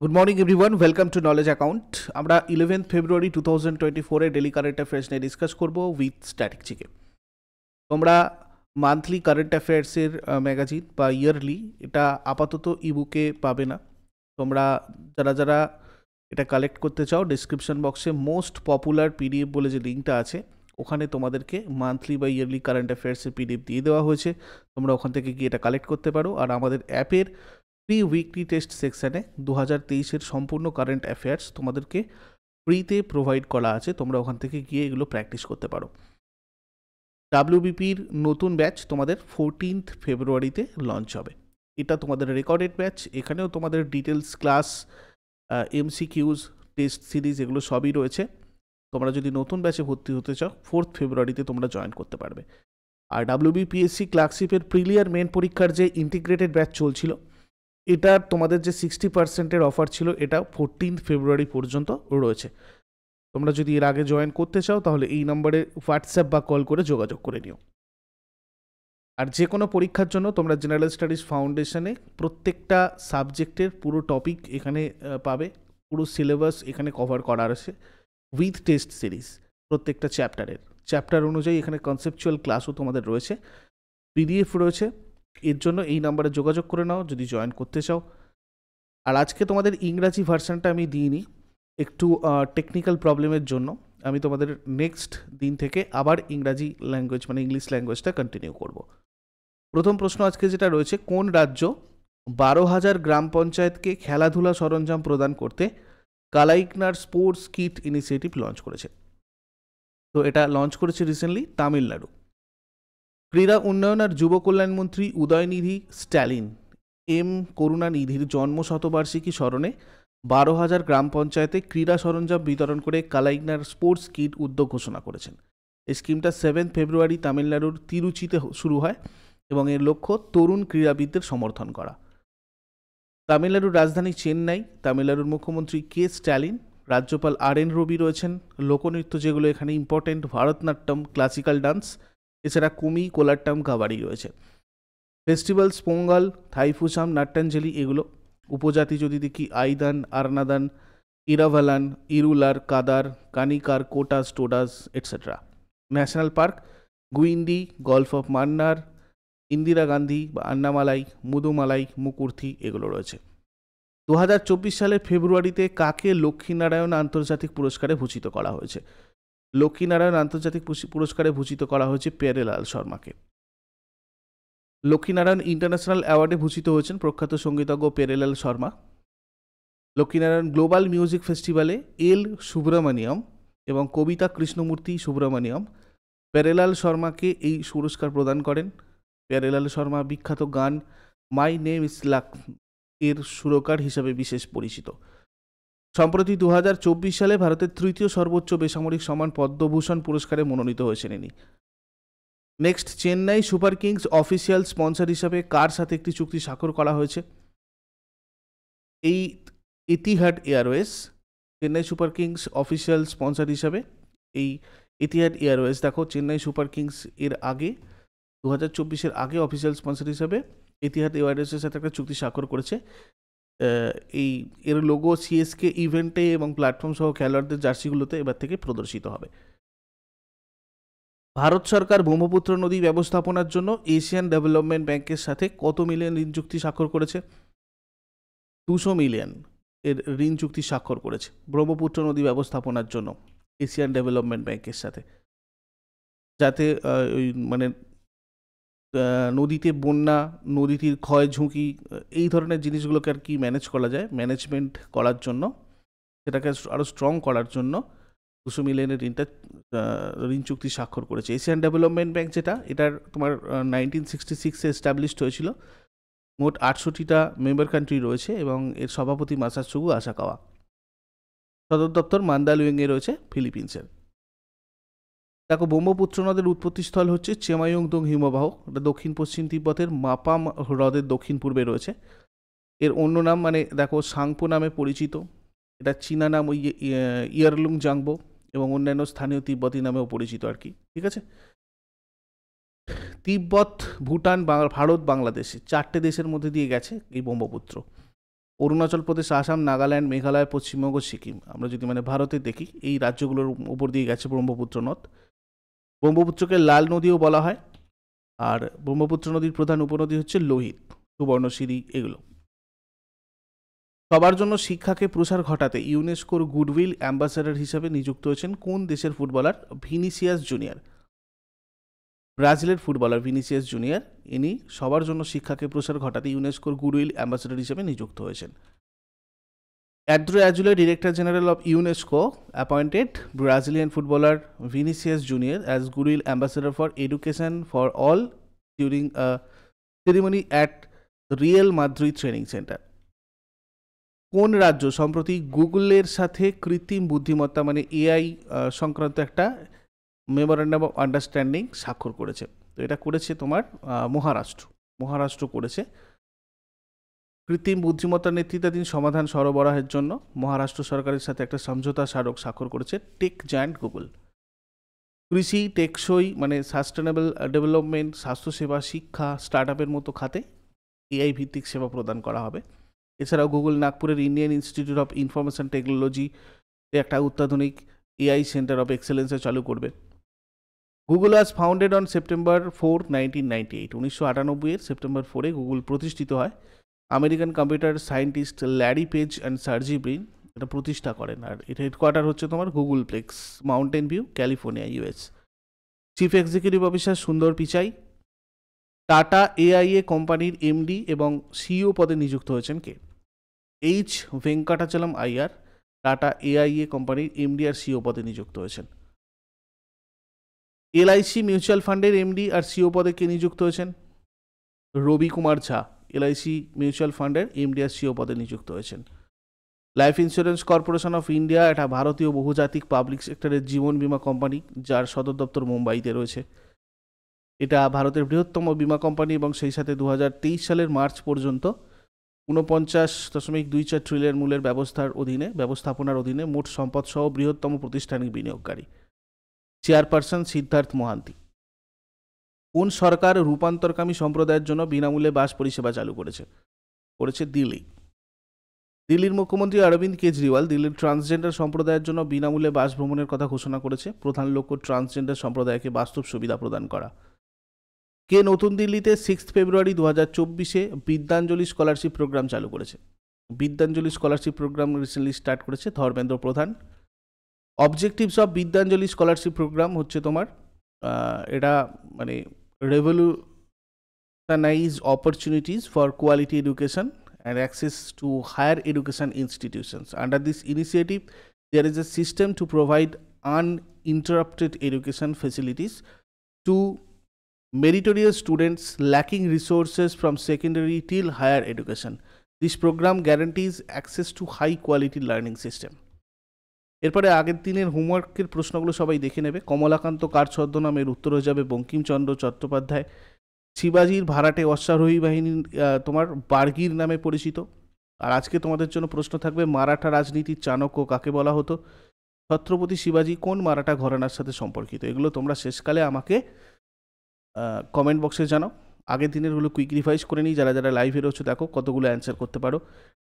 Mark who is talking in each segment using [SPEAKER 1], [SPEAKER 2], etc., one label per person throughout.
[SPEAKER 1] Good morning everyone, welcome to knowledge account. আমরা 11 ফেব্রুয়ারি 2024 daily current affairs নিয়ে discuss করব with স্ট্যাটিকচিকে। তোমরা মান্থলি কারেন্ট অ্যাফেয়ার্সের ম্যাগাজিন বা ইয়ারলি এটা আপাতত ইবুকে পাবে না। তোমরা যারা যারা এটা কালেক্ট করতে চাও, ডিসক্রিপশন বক্সে মোস্ট পপুলার পিডিএফ বলে যে লিঙ্কটা আছে, ওখানে তোমাদেরকে মান্থলি বা ইয়ারলি কারেন্ট অ্যাফেয়ার্সের পিডিএফ দিয়ে দেওয়া হয়েছে। তোমরা ওখান থেকে গিয়ে এটা কালেক্ট করতে পারো। আর আমাদের অ্যাপের ফ্রি উইকলি টেস্ট সেকশানে 2023-এর সম্পূর্ণ কারেন্ট অ্যাফেয়ার্স তোমাদেরকে ফ্রিতে প্রোভাইড করা আছে। তোমরা ওখান থেকে গিয়ে এগুলো প্র্যাকটিস করতে পারো। ডাব্লিউবিপির নতুন ব্যাচ তোমাদের 14 ফেব্রুয়ারিতে লঞ্চ হবে। এটা তোমাদের রেকর্ডেড ব্যাচ। এখানেও তোমাদের details class, MCQs, test series এগুলো সবই রয়েছে। তোমরা যদি নতুন ব্যাচে ভর্তি হতে চাও 4 ফেব্রুয়ারিতে তোমরা জয়েন করতে পারবে। আর ডাব্লিউবিপিএসসি ক্লার্কশিপের প্রিলিয়ার মেন পরীক্ষার যে ইন্টিগ্রেটেড ব্যাচ চলছিল, এটা তোমাদের যে 60%-এর অফার ছিল, এটা 14 ফেব্রুয়ারি পর্যন্ত রয়েছে। তোমরা যদি এর আগে জয়েন করতে চাও তাহলে এই নম্বরে হোয়াটসঅ্যাপ বা কল করে যোগাযোগ করে নিও। আর যে কোনো পরীক্ষার জন্য তোমরা জেনারেল স্টাডিজ ফাউন্ডেশনে প্রত্যেকটা সাবজেক্টের পুরো টপিক এখানে পাবে, পুরো সিলেবাস এখানে কভার করা আছে উইথ টেস্ট সিরিজ। প্রত্যেকটা চ্যাপ্টার অনুযায়ী এখানে কনসেপচুয়াল ক্লাসও তোমাদের রয়েছে, পিডিএফ রয়েছে। এর জন্য এই নাম্বারে যোগাযোগ করে নাও যদি জয়েন করতে চাও। আর আজকে তোমাদের ইংরাজি ভার্সানটা আমি দিইনি, একটু টেকনিক্যাল প্রবলেমের জন্য। আমি তোমাদের নেক্সট দিন থেকে আবার ইংরাজি ল্যাঙ্গুয়েজ মানে ইংলিশ ল্যাঙ্গুয়েজটা কন্টিনিউ করব। প্রথম প্রশ্ন আজকে যেটা রয়েছে, কোন রাজ্য 12,000 গ্রাম পঞ্চায়েতকে খেলাধুলা সরঞ্জাম প্রদান করতে কালাইকনার স্পোর্টস কিট ইনিশিয়েটিভ লঞ্চ করেছে? তো এটা লঞ্চ করেছে রিসেন্টলি তামিলনাড়ু। ক্রীড়া উন্নয়ন আর যুব কল্যাণমন্ত্রী উদয়নিধি স্ট্যালিন এম করুণানিধির জন্ম শতবার্ষিকী স্মরণে 12,000 গ্রাম পঞ্চায়েতে ক্রীড়া সরঞ্জাম বিতরণ করে কালাইকনার স্পোর্টস কিট উদ্যোগ ঘোষণা করেছেন। এই স্কিমটা 7 ফেব্রুয়ারি তামিলনাড়ুর তিরুচিতে শুরু হয় এবং এর লক্ষ্য তরুণ ক্রীড়াবিদদের সমর্থন করা। তামিলনাড়ুর রাজধানী চেন্নাই। তামিলনাড়ুর মুখ্যমন্ত্রী কে স্ট্যালিন, রাজ্যপাল আর.এন. রবি রয়েছেন। লোকনৃত্য যেগুলো এখানে ইম্পর্টেন্ট, ভারতনাট্যম, ক্লাসিক্যাল ডান্স, এছাড়া কুমি, কোলাট্টাম, কাবাডি রয়েছে। ফেস্টিভ্যালস পোঙ্গল, থাইফুসাম, নাট্যাঞ্জলি এগুলো। উপজাতি যদি দেখি আইদান, Aranadan, Eravallan, Irular, Kadar, Kanikar, Kotas, Todas etcetera. National park Guindy, gulf of Mannar, Indira Gandhi বা আন্নামালাই, মুদুমালাই, মুকুর্থি এগুলো রয়েছে। 2024 সালের ফেব্রুয়ারিতে কাকে লক্ষ্মীনারায়ণ আন্তর্জাতিক পুরস্কারে ভূষিত করা হয়েছে? লক্ষ্মীনারায়ণ আন্তর্জাতিক পুরস্কারে ভূষিত করা হয়েছে প্যারেলাল শর্মাকে। লক্ষ্মীনারায়ণ ইন্টারন্যাশনাল অ্যাওয়ার্ডে ভূষিত হয়েছেন প্রখ্যাত সঙ্গীতজ্ঞ প্যারেলাল শর্মা। লক্ষ্মীনারায়ণ গ্লোবাল মিউজিক ফেস্টিভ্যালে এল সুব্রমণিয়ম এবং কবিতা কৃষ্ণমূর্তি সুব্রমণিয়ম প্যারেলাল শর্মাকে এই পুরস্কার প্রদান করেন। প্যারেলাল শর্মা বিখ্যাত গান মাই নেম ইজ লাক এর সুরকার হিসাবে বিশেষ পরিচিত। সম্প্রতি 2024 সালে ভারতের তৃতীয় সর্বোচ্চ বেসামরিক সম্মান পদ্মভূষণ পুরস্কারে মনোনীত হয়েছেন ইনি। Next, Chennai Super Kings official sponsor হিসাবে কার সাথে একটি চুক্তি স্বাক্ষর করা হয়েছে? এই Etihad Airways. Chennai Super Kings official sponsor হিসাবে এই এতিহাদ এয়ারওয়েজ। দেখো, চেন্নাই সুপার কিংস এর আগে 2024-এর আগে অফিসিয়াল স্পন্সর হিসাবে এতিহাদ এয়ারওয়েজের সাথে একটা চুক্তি স্বাক্ষর করেছে। এই এর লোগো সিএসকে ইভেন্টে এবং প্ল্যাটফর্ম সহ খেলোয়াড়দের জার্সিগুলোতে এবার থেকে প্রদর্শিত হবে। ভারত সরকার ব্রহ্মপুত্র নদী ব্যবস্থাপনার জন্য এশিয়ান ডেভেলপমেন্ট ব্যাংকের সাথে কত মিলিয়ন ঋণ চুক্তি স্বাক্ষর করেছে? 200 মিলিয়ন এর ঋণ চুক্তি স্বাক্ষর করেছে ব্রহ্মপুত্র নদী ব্যবস্থাপনার জন্য এশিয়ান ডেভেলপমেন্ট ব্যাংকের সাথে, যাতে ওই মানে নদীতে বন্যা, নদীটির ক্ষয় ঝুঁকি এই ধরনের জিনিসগুলোকে আর কি ম্যানেজ করা যায়, ম্যানেজমেন্ট করার জন্য, সেটাকে আরও স্ট্রং করার জন্য 200 মিলিয়নের ঋণ চুক্তি স্বাক্ষর করেছে এশিয়ান ডেভেলপমেন্ট ব্যাংক, যেটা এটার তোমার 1966-এ এস্টাবলিশড হয়েছিল। মোট 68টা মেম্বার কান্ট্রি রয়েছে এবং এর সভাপতি মাসাতসুগু আসাকাওয়া। সদর দপ্তর মান্দালুইংয়ে রয়েছে, ফিলিপিন্সের। দেখো, ব্রহ্মপুত্র নদের উৎপত্তিস্থল হচ্ছে চেমাইয়ংদং হিমবাহ। এটা দক্ষিণ পশ্চিম তিব্বতের মাপাম হ্রদের দক্ষিণ পূর্বে রয়েছে। এর অন্য নাম মানে দেখো সাংপো নামে পরিচিত। এটা চীনা নাম ওই ইয়ারলুং জাংবো এবং অন্যান্য স্থানীয় তিব্বতী নামেও পরিচিত আর কি। ঠিক আছে। তিব্বত, ভুটান, ভারত, বাংলাদেশে 4টে দেশের মধ্যে দিয়ে গেছে এই ব্রহ্মপুত্র। অরুণাচল প্রদেশ, আসাম, নাগাল্যান্ড, মেঘালয়, পশ্চিমবঙ্গ, সিকিম। আমরা যদি মানে ভারতে দেখি এই রাজ্যগুলোর উপর দিয়ে গেছে ব্রহ্মপুত্র নদ। ব্রহ্মপুত্রকে লাল নদীও বলা হয়। আর ব্রহ্মপুত্র নদীর প্রধান উপনদী হচ্ছে লোহিত, সুবর্ণশিরি, এগুলো। সবার জন্য শিক্ষাকে প্রসার ঘটাতে ইউনেস্কোর গুডউইল অ্যাম্বাসাডর হিসেবে নিযুক্ত হয়েছেন কোন দেশের ফুটবলার? Vinicius junior. ব্রাজিলের ফুটবলার ভিনিসিয়াস জুনিয়র, ইনি সবার জন্য শিক্ষাকে প্রসার ঘটাতে ইউনেস্কোর গুডউইল অ্যাম্বাসাডর হিসেবে নিযুক্ত হয়েছেন। Andrew Azoulay, director general of UNESCO, appointed Brazilian footballer Vinicius Junior as goodwill ambassador for education for all during a ceremony at Real Madrid training centre. কোন রাজ্য সম্প্রতি গুগলের সাথে কৃত্রিম বুদ্ধিমত্তা মানে এআই সংক্রান্ত একটা মেমোরেন্ডাম অফ আন্ডারস্ট্যান্ডিং স্বাক্ষর করেছে? তো এটা করেছে তোমার মহারাষ্ট্র করেছে। কৃত্রিম বুদ্ধিমত্তার নেতৃত্বাধীন সমাধান সরবরাহের জন্য মহারাষ্ট্র সরকারের সাথে একটা সমঝোতা স্মারক স্বাক্ষর করেছে টেক জায়ান্ট গুগল। কৃষি, টেকসই মানে সাস্টেনেবল ডেভেলপমেন্ট, স্বাস্থ্যসেবা, শিক্ষা, স্টার্ট আপের মতো খাতে এআই ভিত্তিক সেবা প্রদান করা হবে। এছাড়াও গুগল নাগপুরের Indian Institute of Information Technology একটা অত্যাধুনিক এআই সেন্টার অফ এক্সেলেন্সে চালু করবে। Google was founded on September 4, 1998। 1998 September 4 Google প্রতিষ্ঠিত হয়। American computer scientist Larry Page and Sergey Brin এটা প্রতিষ্ঠা করেন। আর এটা হেডকোয়ার্টার হচ্ছে তোমার Googleplex, Mountain View, California, US. Chief executive officer Sundar Pichai. Tata AIA কোম্পানির এমডি এবং সিইও পদে নিযুক্ত হয়েছেন কে? এইচ ভেঙ্কটাচলম আইয়ার টাটা এআইএ কোম্পানির এমডি আর সিইও পদে নিযুক্ত হয়েছেন। এলআইসি মিউচুয়াল ফান্ডের এমডি আর সিইও পদে কে নিযুক্ত হয়েছেন? রবি কুমার ঝা এলআইসি মিউচুয়াল ফান্ডের এমডি আর সিইও পদে নিযুক্ত হয়েছেন। Life insurance corporation of India এটা ভারতীয় বহুজাতিক পাবলিক সেক্টরের জীবন বীমা কোম্পানি, যার সদর দপ্তর মুম্বাইতে রয়েছে। এটা ভারতের বৃহত্তম বীমা কোম্পানি এবং সেই সাথে 2023 সালের মার্চ পর্যন্ত 49.24 ট্রিলিয়ন মূল্যের ব্যবস্থাপনার অধীনে মোট সম্পদ সহ বৃহত্তম প্রাতিষ্ঠানিক বিনিয়োগকারী। চেয়ারপারসন সিদ্ধার্থ মহান্তি। কোন সরকার রূপান্তরকামী সম্প্রদায়ের জন্য বিনামূল্যে বাস পরিষেবা চালু করেছে দিল্লি। দিল্লির মুখ্যমন্ত্রী অরবিন্দ কেজরিওয়াল দিল্লির ট্রান্সজেন্ডার সম্প্রদায়ের জন্য বিনামূল্যে বাস ভ্রমণের কথা ঘোষণা করেছে। প্রধান লক্ষ্য ট্রান্সজেন্ডার সম্প্রদায়কে বাস্তব সুবিধা প্রদান করা। কে নতুন দিল্লিতে 6 ফেব্রুয়ারি 2024 বিদ্যাঞ্জলি স্কলারশিপ প্রোগ্রাম চালু করেছে? Vidyanjali scholarship programme recently start করেছে Dharmendra Pradhan. Objectives of Vidyanjali scholarship programme হচ্ছে তোমার এটা মানে revolutionise opportunities for quality education and access to higher education institutions. Under this initiative, there is a system to provide uninterrupted education facilities to meritorious students lacking resources from secondary till higher education. This program guarantees access to high quality learning system. এরপরে আগের দিনের হোমওয়ার্কের প্রশ্নগুলো সবাই দেখে নেবে। কমলাকান্ত কার ছদ্মনামের উত্তর হয়ে যাবে বঙ্কিমচন্দ্র চট্টোপাধ্যায়। শিবাজির ভাড়াটে অশ্বারোহী বাহিনী তোমার বার্গির নামে পরিচিত। আর আজকে তোমাদের জন্য প্রশ্ন থাকবে মারাঠা রাজনীতির চাণক্য কাকে বলা হতো? ছত্রপতি শিবাজি কোন মারাঠা ঘরানার সাথে সম্পর্কিত? এগুলো তোমরা শেষকালে আমাকে কমেন্ট বক্সে জানাও। আগের দিনেরগুলো কুইক রিভাইজ করে নিই, যারা যারা লাইভে রয়েছে দেখো কতগুলো অ্যান্সার করতে পারো।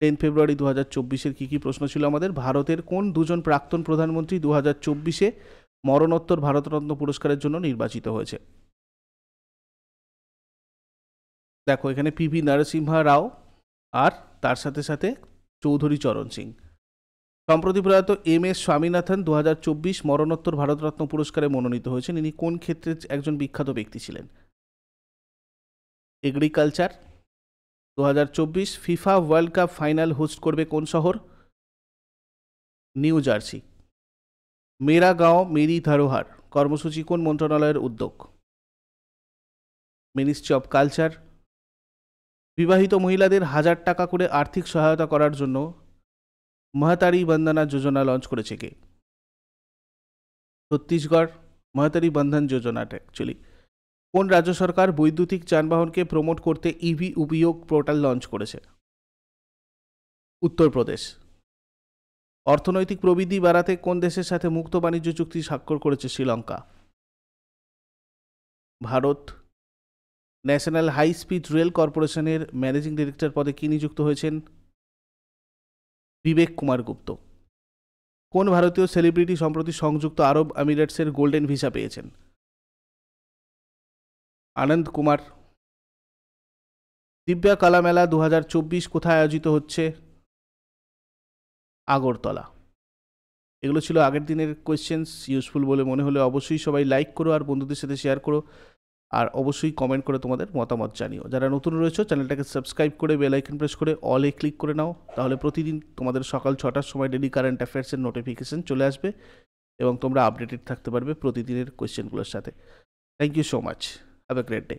[SPEAKER 1] 10 ফেব্রুয়ারি 2024 কী প্রশ্ন ছিল আমাদের? ভারতের কোন দুজন প্রাক্তন প্রধানমন্ত্রী 2024 মরণোত্তর ভারতরত্ন পুরস্কারের জন্য নির্বাচিত হয়েছে? দেখো এখানে পিভি নরসিম্হা রাও আর তার সাথে সাথে চৌধুরী চরণ সিং। সম্প্রতি প্রয়াত MS স্বামীনাথন 2024 মরণোত্তর ভারতরত্ন পুরস্কারে মনোনীত হয়েছেন। ইনি কোন ক্ষেত্রে একজন বিখ্যাত ব্যক্তি ছিলেন? Agriculture. 2024 FIFA world cup final host করবে কোন শহর? New jersey. মেরা গাঁও মেরি ধরোহর কর্মসূচি কোন মন্ত্রণালয়ের উদ্যোগ? Ministry of culture. বিবাহিত মহিলাদের 1000 টাকা করে আর্থিক সহায়তা করার জন্য মহাতারি বন্দনা যোজনা লঞ্চ করেছে কে? ছত্তিশগড়। মহাতারি বন্ধন যোজনাটা অ্যাকচুয়ালি। কোন রাজ্য সরকার বৈদ্যুতিক যানবাহনকে প্রমোট করতে ইভি উপযোগ পোর্টাল লঞ্চ করেছে? উত্তরপ্রদেশ। অর্থনৈতিক প্রবৃদ্ধি বাড়াতে কোন দেশের সাথে মুক্ত বাণিজ্য চুক্তি স্বাক্ষর করেছে Sri Lanka? Bharat. National high speed rail কর্পোরেশনের ম্যানেজিং ডিরেক্টর পদে কি নিযুক্ত হয়েছেন? বিবেক কুমার গুপ্ত। কোন ভারতীয় সেলিব্রিটি সম্প্রতি সংযুক্ত আরব আমিরেটসের গোল্ডেন ভিসা পেয়েছেন? আনন্দ কুমার। দিব্যা কালা মেলা 2024 কোথায় আয়োজিত হচ্ছে? আগরতলা। এগুলো ছিল আগের দিনের কোয়েশ্চেন্স। ইউজফুল বলে মনে হলে অবশ্যই সবাই লাইক করো আর বন্ধুদের সাথে শেয়ার করো, আর অবশ্যই কমেন্ট করে তোমাদের মতামত জানিও। যারা নতুন রয়েছে চ্যানেলটাকে সাবস্ক্রাইব করে বেল আইকন প্রেস করে অলে ক্লিক করে নাও, তাহলে প্রতিদিন তোমাদের সকাল 6টার সময় ডেলি কারেন্ট অ্যাফেয়ার্সের নোটিফিকেশন চলে আসবে এবং তোমরা আপডেটেড থাকতে পারবে প্রতিদিনের কোয়েশ্চেনগুলোর সাথে। Thank you so much. Have a great day.